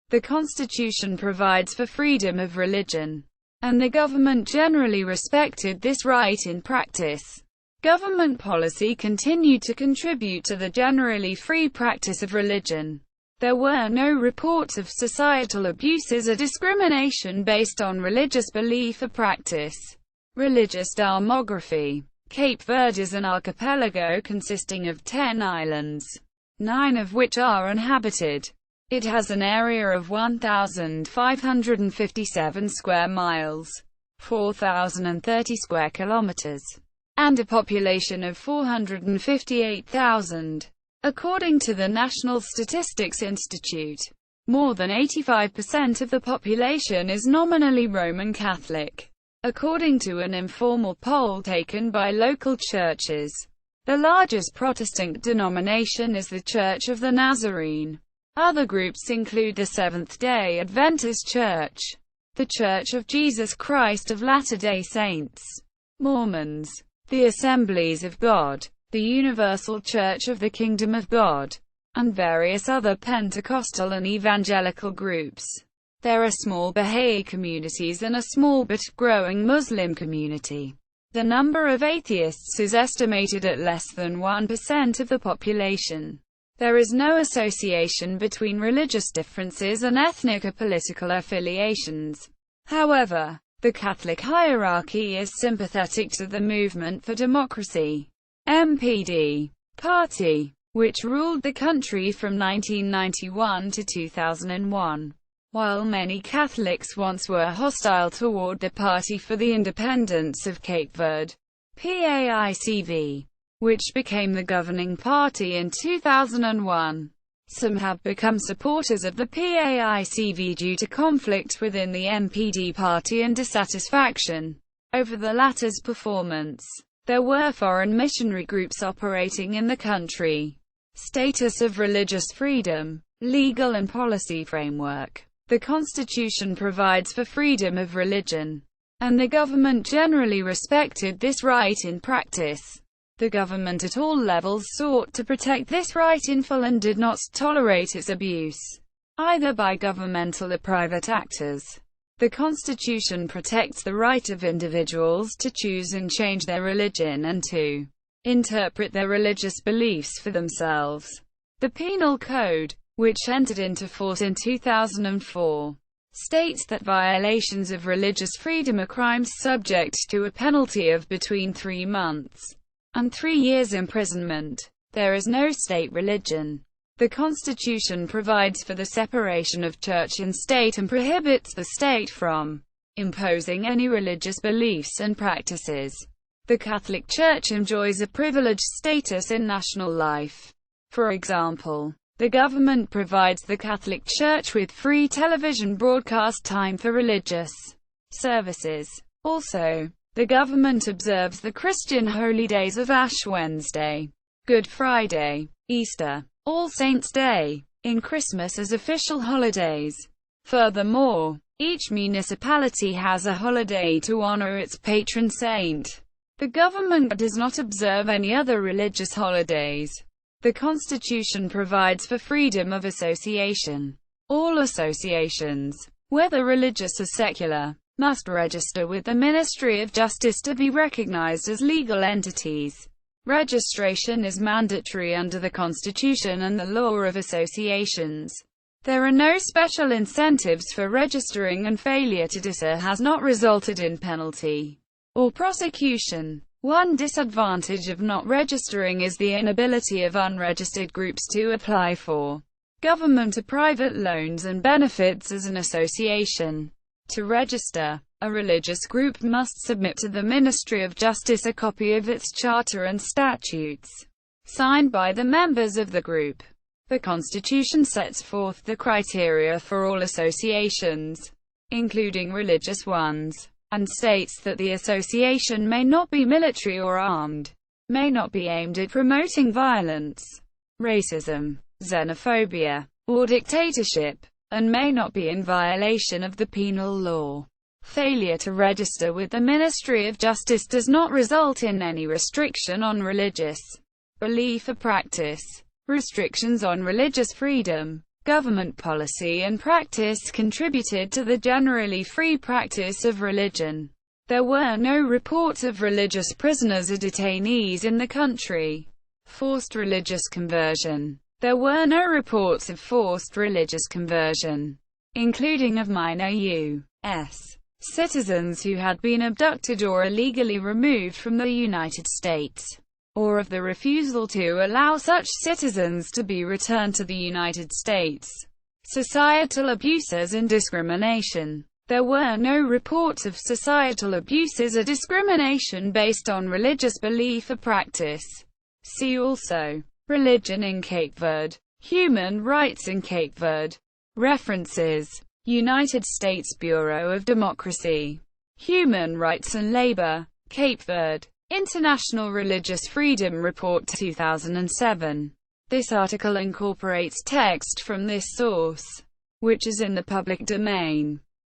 The Constitution provides for freedom of religion, and the government generally respected this right in practice. Government policy continued to contribute to the generally free practice of religion. There were no reports of societal abuses or discrimination based on religious belief or practice. Religious demography. Cape Verde is an archipelago consisting of 10 islands, 9 of which are uninhabited. It has an area of 1,557 square miles, 4,030 square kilometers, and a population of 458,000. According to the National Statistics Institute, more than 85% of the population is nominally Roman Catholic, according to an informal poll taken by local churches. The largest Protestant denomination is the Church of the Nazarene. Other groups include the Seventh-day Adventist Church, the Church of Jesus Christ of Latter-day Saints, Mormons, the Assemblies of God, the Universal Church of the Kingdom of God, and various other Pentecostal and evangelical groups. There are small Baha'i communities and a small but growing Muslim community. The number of atheists is estimated at less than 1% of the population. There is no association between religious differences and ethnic or political affiliations. However, the Catholic hierarchy is sympathetic to the Movement for Democracy (MPD) party, which ruled the country from 1991 to 2001. While many Catholics once were hostile toward the Party for the Independence of Cape Verde (PAICV), which became the governing party in 2001. Some have become supporters of the PAICV due to conflict within the MPD party and dissatisfaction over the latter's performance. There were foreign missionary groups operating in the country. Status of religious freedom, legal and policy framework. The Constitution provides for freedom of religion, and the government generally respected this right in practice. The government at all levels sought to protect this right in full and did not tolerate its abuse, either by governmental or private actors. The Constitution protects the right of individuals to choose and change their religion and to interpret their religious beliefs for themselves. The Penal Code, which entered into force in 2004, states that violations of religious freedom are crimes subject to a penalty of between 3 months and 3 years imprisonment. There is no state religion. The Constitution provides for the separation of church and state and prohibits the state from imposing any religious beliefs and practices. The Catholic Church enjoys a privileged status in national life. For example, the government provides the Catholic Church with free television broadcast time for religious services. Also, the government observes the Christian holy days of Ash Wednesday, Good Friday, Easter, All Saints' Day, and Christmas as official holidays. Furthermore, each municipality has a holiday to honor its patron saint. The government does not observe any other religious holidays. The Constitution provides for freedom of association. All associations, whether religious or secular, must register with the Ministry of Justice to be recognized as legal entities. Registration is mandatory under the Constitution and the law of associations. There are no special incentives for registering, and failure to do so has not resulted in penalty or prosecution. One disadvantage of not registering is the inability of unregistered groups to apply for government or private loans and benefits as an association. To register, a religious group must submit to the Ministry of Justice a copy of its charter and statutes, signed by the members of the group. The Constitution sets forth the criteria for all associations, including religious ones, and states that the association may not be military or armed, may not be aimed at promoting violence, racism, xenophobia, or dictatorship, and may not be in violation of the penal law. Failure to register with the Ministry of Justice does not result in any restriction on religious belief or practice. Restrictions on religious freedom. government policy and practice contributed to the generally free practice of religion. There were no reports of religious prisoners or detainees in the country. Forced religious conversion. There were no reports of forced religious conversion, including of minor U.S. citizens who had been abducted or illegally removed from the United States, or of the refusal to allow such citizens to be returned to the United States. Societal abuses and discrimination. There were no reports of societal abuses or discrimination based on religious belief or practice. See also: Religion in Cape Verde. Human rights in Cape Verde. References: United States Bureau of Democracy. Human Rights and Labor. Cape Verde. International Religious Freedom Report 2007. This article incorporates text from this source, which is in the public domain.